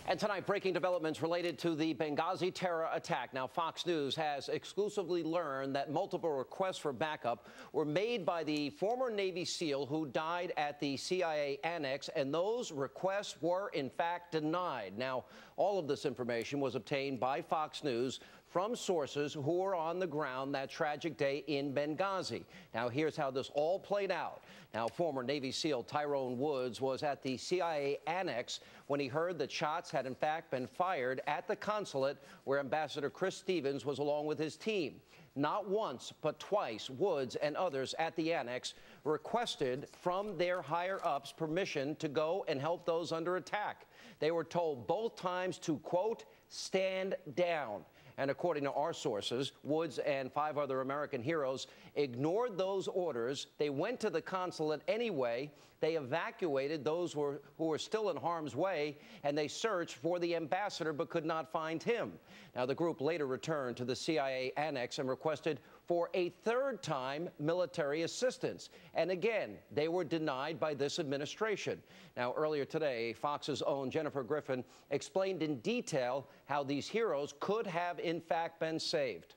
And tonight, breaking developments related to the Benghazi terror attack. Now, Fox News has exclusively learned that multiple requests for backup were made by the former Navy SEAL who died at the CIA annex, and those requests were, in fact, denied. Now, all of this information was obtained by Fox News from sources who were on the ground that tragic day in Benghazi. Now, here's how this all played out. Now, former Navy SEAL Tyrone Woods was at the CIA annex when he heard that shots had in fact been fired at the consulate where Ambassador Chris Stevens was along with his team. Not once, but twice, Woods and others at the annex requested from their higher-ups permission to go and help those under attack. They were told both times to, quote, stand down. And according to our sources, Woods and 5 other American heroes ignored those orders. They went to the consulate anyway. They evacuated those who were still in harm's way, and they searched for the ambassador but could not find him. Now, the group later returned to the CIA annex and requested for a third time military assistance. And again, they were denied by this administration. Now, earlier today, Fox's own Jennifer Griffin explained in detail how these heroes could have, in fact, been saved.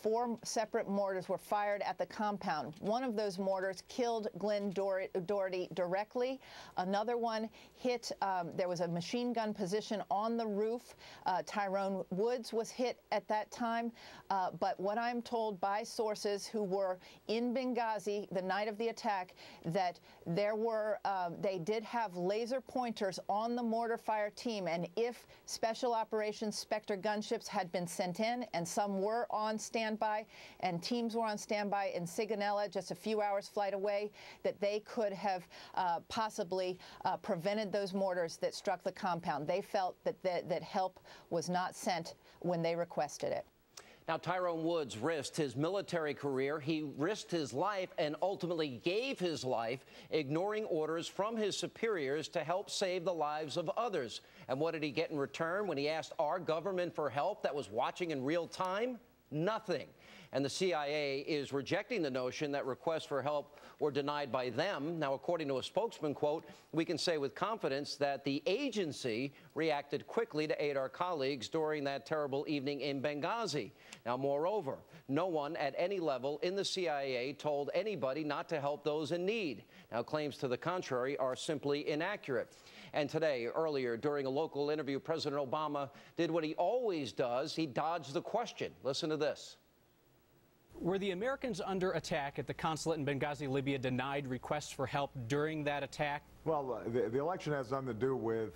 4 separate mortars were fired at the compound. One of those mortars killed Glenn Doherty directly. Another one hit, there was a machine gun position on the roof. Tyrone Woods was hit at that time. But what I'm told by sources who were in Benghazi the night of the attack, that there were, they did have laser pointers on the mortar fire team. And if Special Operations Spectre gunships had been sent in, and some were on standby, and teams were on standby in Sigonella, just a few hours flight away, that they could have possibly prevented those mortars that struck the compound. They felt that help was not sent when they requested it. Now, Tyrone Woods risked his military career. He risked his life and ultimately gave his life, ignoring orders from his superiors to help save the lives of others. And what did he get in return when he asked our government for help that was watching in real time? Nothing. And the CIA is rejecting the notion that requests for help were denied by them. Now, according to a spokesman, quote, we can say with confidence that the agency reacted quickly to aid our colleagues during that terrible evening in Benghazi. Now, moreover, no one at any level in the CIA told anybody not to help those in need. Now, claims to the contrary are simply inaccurate. And today, earlier, during a local interview, President Obama did what he always does. He dodged the question. Listen to this. Were the Americans under attack at the consulate in Benghazi, Libya, denied requests for help during that attack? Well, the election has nothing to do with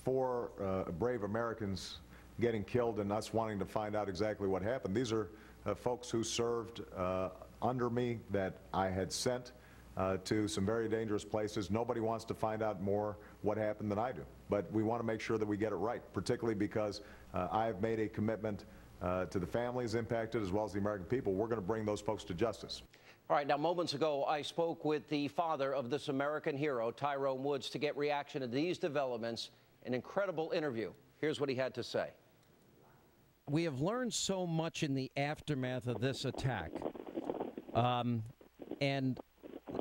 4 brave Americans getting killed and us wanting to find out exactly what happened. These are folks who served under me that I had sent to some very dangerous places. Nobody wants to find out more what happened than I do. But we want to make sure that we get it right, particularly because I have made a commitment to the families impacted as well as the American people. We're going to bring those folks to justice. All right, now, moments ago, I spoke with the father of this American hero, Tyrone Woods, to get reaction to these developments. An incredible interview. Here's what he had to say. We have learned so much in the aftermath of this attack. And,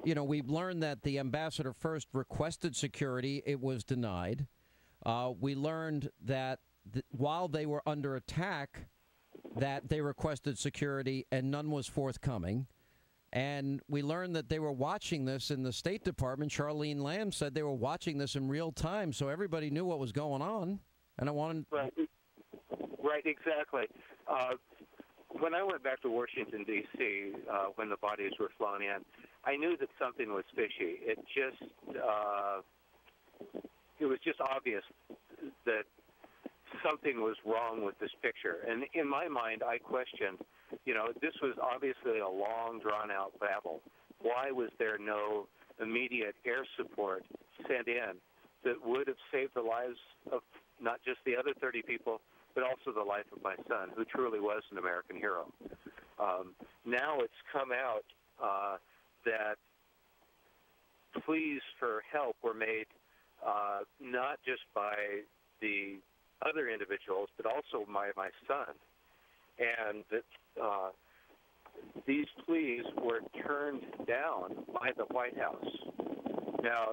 you know, we've learned that the ambassador first requested security. It was denied. We learned that while they were under attack, that they requested security and none was forthcoming. And we learned that they were watching this in the State Department. Charlene Lamb said they were watching this in real time, so everybody knew what was going on. And I wanted... Right, exactly. When I went back to Washington, D.C., when the bodies were flown in, I knew that something was fishy. It was just obvious that something was wrong with this picture. And in my mind, I questioned, you know, this was obviously a long, drawn-out battle. Why was there no immediate air support sent in that would have saved the lives of not just the other 30 people, but also the life of my son, who truly was an American hero? Now it's come out that pleas for help were made not just by the other individuals, but also my son. And that these pleas were turned down by the White House. Now,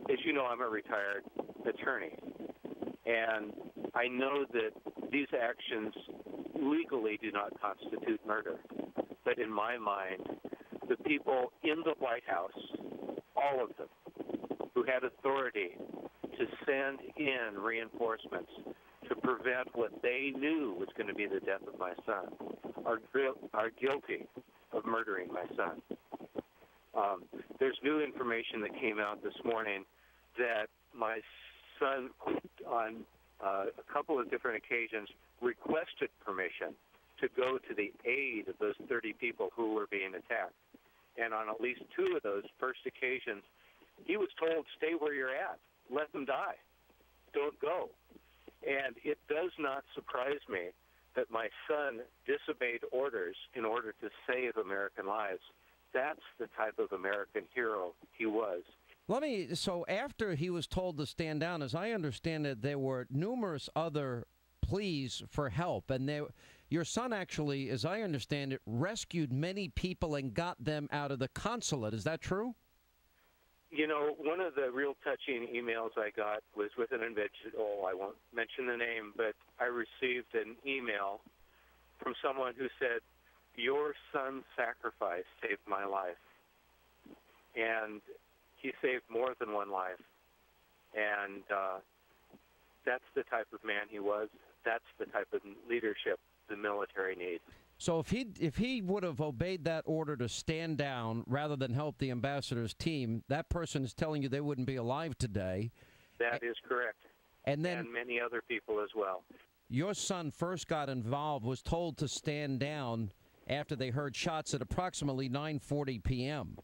as you know, I'm a retired attorney. And I know that these actions legally do not constitute murder. But in my mind, the people in the White House, all of them, who had authority to send in reinforcements to prevent what they knew was going to be the death of my son, are guilty of murdering my son. There's new information that came out this morning that my son, on a couple of different occasions, requested permission to go to the aid of those 30 people who were being attacked. And on at least 2 of those first occasions, he was told, stay where you're at. Let them die. Don't go. And it does not surprise me that my son disobeyed orders in order to save American lives. That's the type of American hero he was. So after he was told to stand down, as I understand it, there were numerous other pleas for help. And your son actually, as I understand it, rescued many people and got them out of the consulate. Is that true? You know, one of the real touching emails I got was with an individual. I won't mention the name, but I received an email from someone who said, your son's sacrifice saved my life. And he saved more than one life. And that's the type of man he was. That's the type of leadership the military needs. So if he would have obeyed that order to stand down rather than help the ambassador's team, that person is telling you they wouldn't be alive today. That is correct. And many other people as well. Your son first got involved, was told to stand down after they heard shots at approximately 9:40 p.m.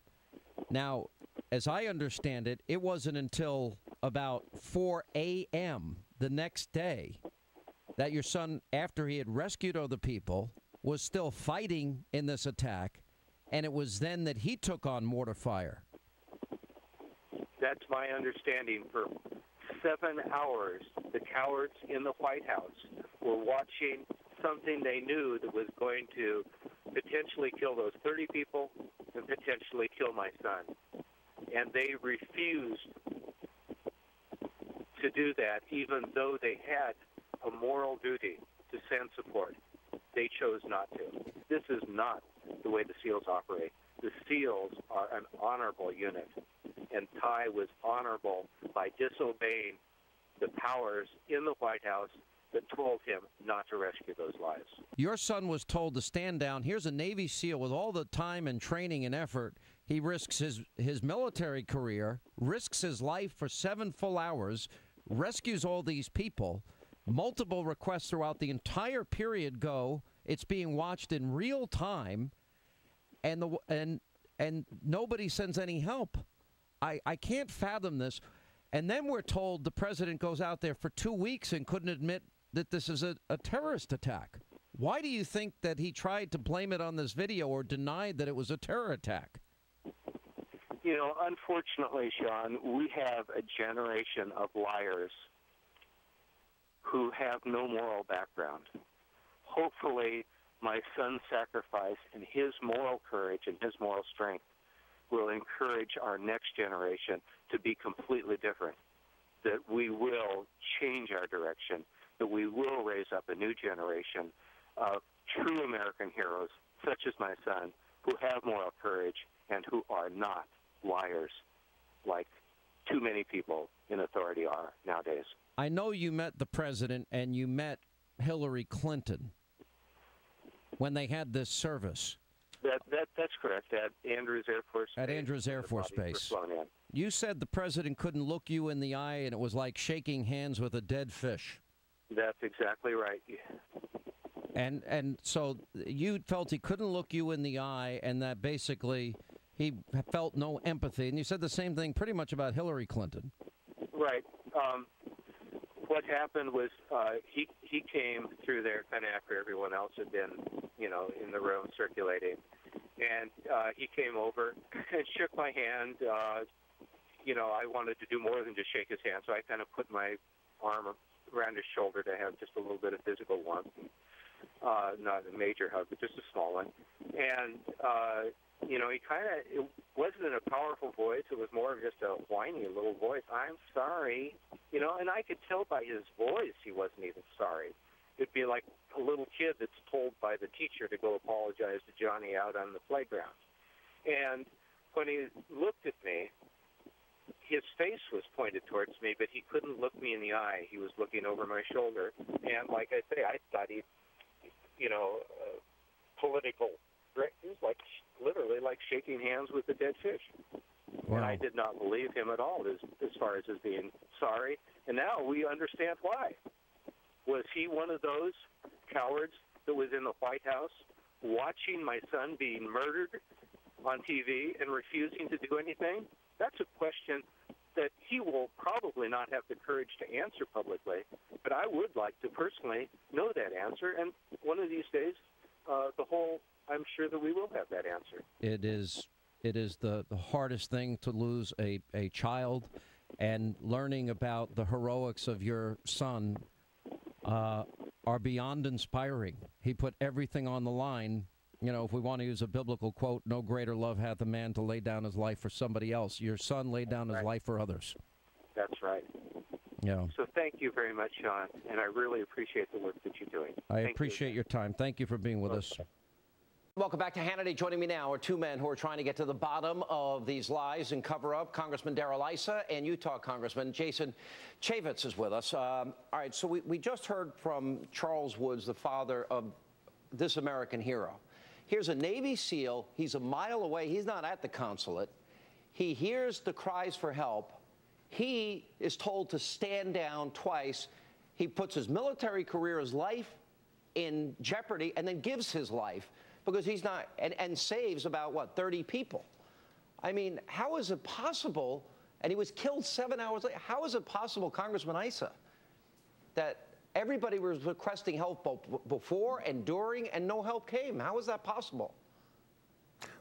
Now, as I understand it, it wasn't until about 4 a.m. the next day that your son, after he had rescued other people, was still fighting in this attack, and it was then that he took on mortar fire. That's my understanding. For 7 hours, the cowards in the White House were watching something they knew that was going to potentially kill those 30 people and potentially kill my son. And they refused to do that, even though they had a moral duty to send support. They chose not to. This is not the way the SEALs operate. The SEALs are an honorable unit, and Ty was honorable by disobeying the powers in the White House that told him not to rescue those lives. Your son was told to stand down. Here's a Navy SEAL with all the time and training and effort. He risks his military career, risks his life for 7 full hours, rescues all these people. Multiple requests throughout the entire period go. It's being watched in real time, and nobody sends any help. I can't fathom this. And then we're told the president goes out there for 2 weeks and couldn't admit that this is a terrorist attack. Why do you think that he tried to blame it on this video or denied that it was a terror attack? You know, unfortunately, Sean, we have a generation of liars who have no moral background. Hopefully, my son's sacrifice and his moral courage and his moral strength will encourage our next generation to be completely different, that we will change our direction, that we will raise up a new generation of true American heroes, such as my son, who have moral courage and who are not liars like too many people in authority are nowadays. I know you met the president and you met Hillary Clinton when they had this service. That's correct. At Andrews Air Force Base. At Andrews Air Force Base. You said the president couldn't look you in the eye and it was like shaking hands with a dead fish. That's exactly right. And so you felt he couldn't look you in the eye and that basically he felt no empathy. And you said the same thing pretty much about Hillary Clinton. Right. What happened was he came through there kind of after everyone else had been, you know, in the room circulating. And he came over and shook my hand. You know, I wanted to do more than just shake his hand, so I kind of put my arm around his shoulder to have just a little bit of physical warmth. not a major hug, but just a small one. And, you know, he kind of, it wasn't in a powerful voice. It was more of just a whiny little voice. I'm sorry. You know, and I could tell by his voice he wasn't even sorry. It'd be like a little kid that's told by the teacher to go apologize to Johnny out on the playground. And when he looked at me, his face was pointed towards me, but he couldn't look me in the eye. He was looking over my shoulder. And like I say, I thought he, you know, political, it was like literally like shaking hands with a dead fish. Wow. And I did not believe him at all as far as his being sorry. And now we understand why. Was he one of those cowards that was in the White House watching my son being murdered on TV and refusing to do anything? That's a question that he will probably not have the courage to answer publicly, but I would like to personally know that answer, and one of these days, I'm sure that we will have that answer. It is the hardest thing to lose a child, and learning about the heroics of your son are beyond inspiring. He put everything on the line. You know, if we want to use a biblical quote, no greater love hath a man to lay down his life for somebody else. Your son laid down his life for others. That's right. Yeah. So thank you very much, Sean, and I really appreciate the work that you're doing. I appreciate your time. Thank you for being with us. Welcome back to Hannity. Joining me now are two men who are trying to get to the bottom of these lies and cover-up. Congressman Darrell Issa and Utah Congressman Jason Chaffetz is with us. All right, so we just heard from Charles Woods, the father of this American hero. Here's a Navy SEAL. He's a mile away. He's not at the consulate. He hears the cries for help. He is told to stand down twice. He puts his military career, his life in jeopardy, and then gives his life because he's not, and saves about, what, 30 people. I mean, how is it possible, and he was killed 7 hours later, how is it possible, Congressman Issa, that everybody was requesting help both before and during, and no help came? How is that possible?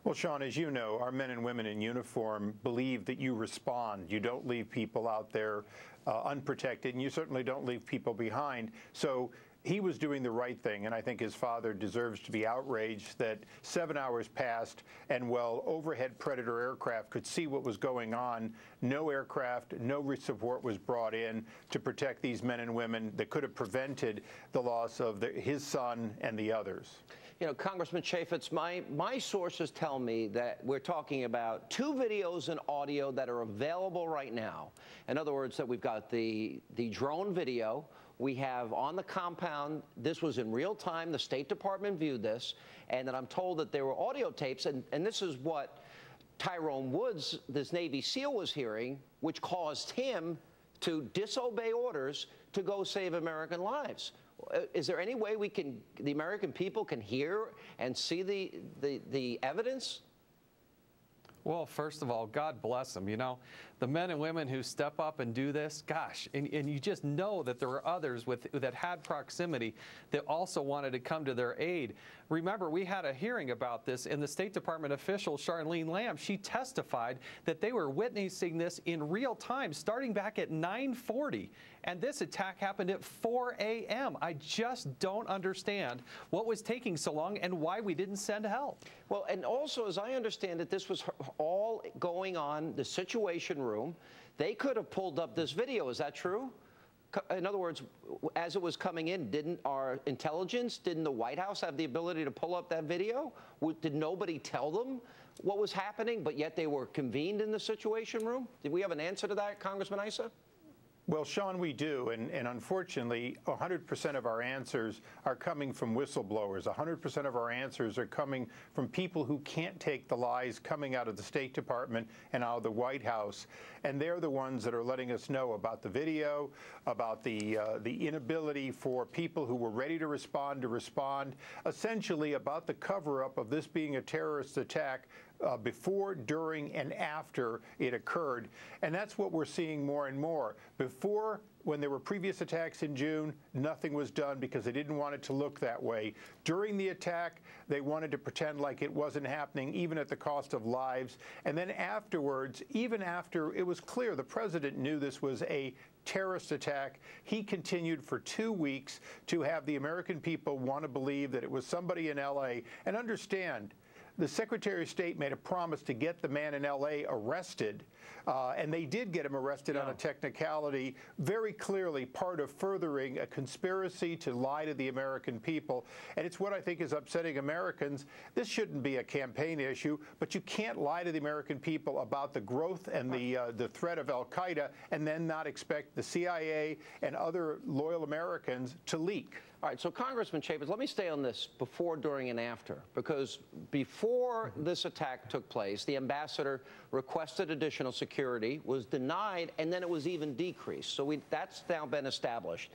Well, Sean, as you know, our men and women in uniform believe that you respond. You don't leave people out there unprotected, and you certainly don't leave people behind. So he was doing the right thing, and I think his father deserves to be outraged that 7 hours passed, and while overhead Predator aircraft could see what was going on, no aircraft, no support was brought in to protect these men and women that could have prevented the loss of his son and the others. You know, Congressman Chaffetz, my sources tell me that we're talking about 2 videos and audio that are available right now. In other words, that we've got the drone video. We have on the compound, this was in real time, the State Department viewed this, and then I'm told that there were audio tapes, and this is what Tyrone Woods, this Navy SEAL, was hearing, which caused him to disobey orders to go save American lives. Is there any way the American people can hear and see the evidence? Well, first of all, God bless them. You know, the men and women who step up and do this, gosh, and you just know that there were others that had proximity that also wanted to come to their aid. Remember, we had a hearing about this, and the State Department official, Charlene Lamb, she testified that they were witnessing this in real time, starting back at 9:40, and this attack happened at 4 a.m. I just don't understand what was taking so long and why we didn't send help. Well, and also, as I understand it, this was all going on the Situation Room. They could have pulled up this video. Is that true? In other words, as it was coming in, didn't our intelligence, didn't the White House have the ability to pull up that video? Did nobody tell them what was happening, but yet they were convened in the Situation Room? Did we have an answer to that, Congressman Issa? Well, Sean, we do, and unfortunately, 100% of our answers are coming from whistleblowers. 100% of our answers are coming from people who can't take the lies coming out of the State Department and out of the White House, and they're the ones that are letting us know about the video, about the inability for people who were ready to respond, essentially about the cover-up of this being a terrorist attack before, during, and after it occurred. And that's what we're seeing more and more. Before, when there were previous attacks in June, nothing was done because they didn't want it to look that way. During the attack, they wanted to pretend like it wasn't happening, even at the cost of lives. And then afterwards, even after it was clear the president knew this was a terrorist attack, he continued for 2 weeks to have the American people want to believe that it was somebody in L.A. And understand, the Secretary of State made a promise to get the man in L.A. arrested, and they did get him arrested on a technicality, very clearly part of furthering a conspiracy to lie to the American people. And it's what I think is upsetting Americans. This shouldn't be a campaign issue, but you can't lie to the American people about the growth and the threat of al-Qaeda and then not expect the CIA and other loyal Americans to leak. All right, so Congressman Chapin, let me stay on this before, during, and after, because before this attack took place, the ambassador requested additional security, was denied, and then it was even decreased. So that's now been established.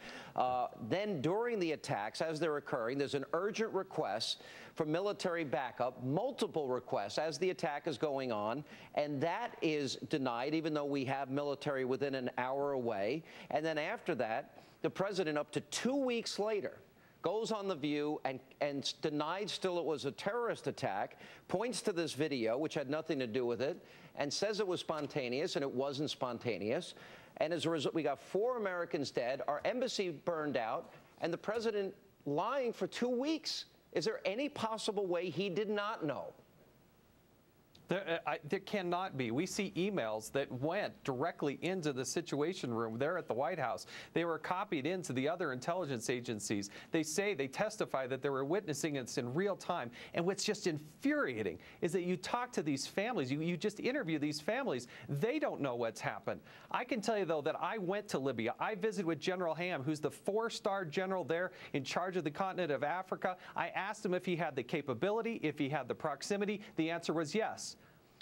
Then during the attacks, as they're occurring, there's an urgent request for military backup, multiple requests as the attack is going on, and that is denied, even though we have military within an hour away. And then after that, the president, up to 2 weeks later, goes on The View and denied still it was a terrorist attack, points to this video, which had nothing to do with it, and says it was spontaneous, and it wasn't spontaneous. And as a result, we got 4 Americans dead, our embassy burned out, and the president lying for 2 weeks. Is there any possible way he did not know? There cannot be. We see emails that went directly into the Situation Room there at the White House. They were copied into the other intelligence agencies. They testify that they were witnessing it in real time. And what's just infuriating is that you talk to these families, you just interview these families. They don't know what's happened. I can tell you, though, that I went to Libya. I visited with General Ham, who's the 4-star general there in charge of the continent of Africa. I asked him if he had the capability, if he had the proximity. The answer was yes.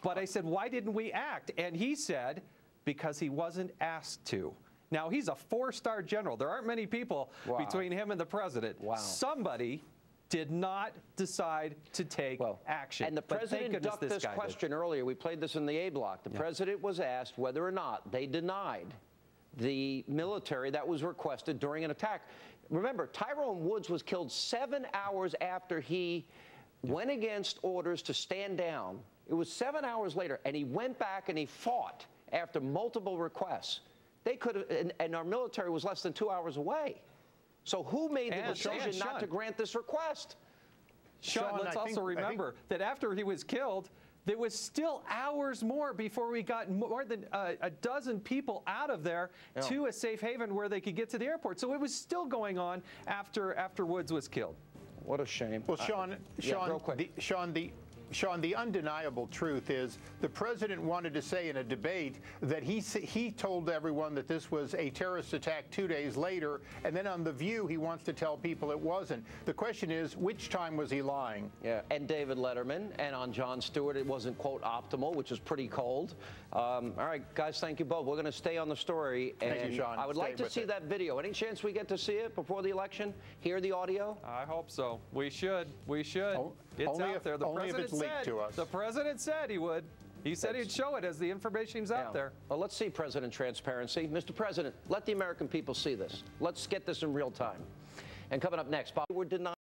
But I said, why didn't we act? And he said, because he wasn't asked to. Now, he's a 4-star general. There aren't many people between him and the president. Somebody did not decide to take action. And the president ducked this question earlier. We played this in the A block. The president was asked whether or not they denied the military that was requested during an attack. Remember, Tyrone Woods was killed 7 hours after he went against orders to stand down. It was 7 hours later, and he went back and he fought after multiple requests. They could have, and our military was less than 2 hours away. So who made the decision not to grant this request? Sean, let's also remember that after he was killed, there was still hours more before we got more than a dozen people out of there to a safe haven where they could get to the airport. So it was still going on after Woods was killed. What a shame. Well, Sean, the undeniable truth is the president wanted to say in a debate that he told everyone that this was a terrorist attack 2 days later, and then on The View he wants to tell people it wasn't. The question is, which time was he lying? Yeah, and David Letterman, and on Jon Stewart it wasn't, quote, optimal, which is pretty cold. All right, guys, thank you both. We're going to stay on the story. Thank you, Sean. I would like to see that video. Any chance we get to see it before the election? Hear the audio? I hope so. We should. We should. It's out there. The president said to us. The president said he would. He said he'd show it as the information's out there. Well, let's see President Transparency. Mr. President, let the American people see this. Let's get this in real time. And coming up next, Bob, we're denying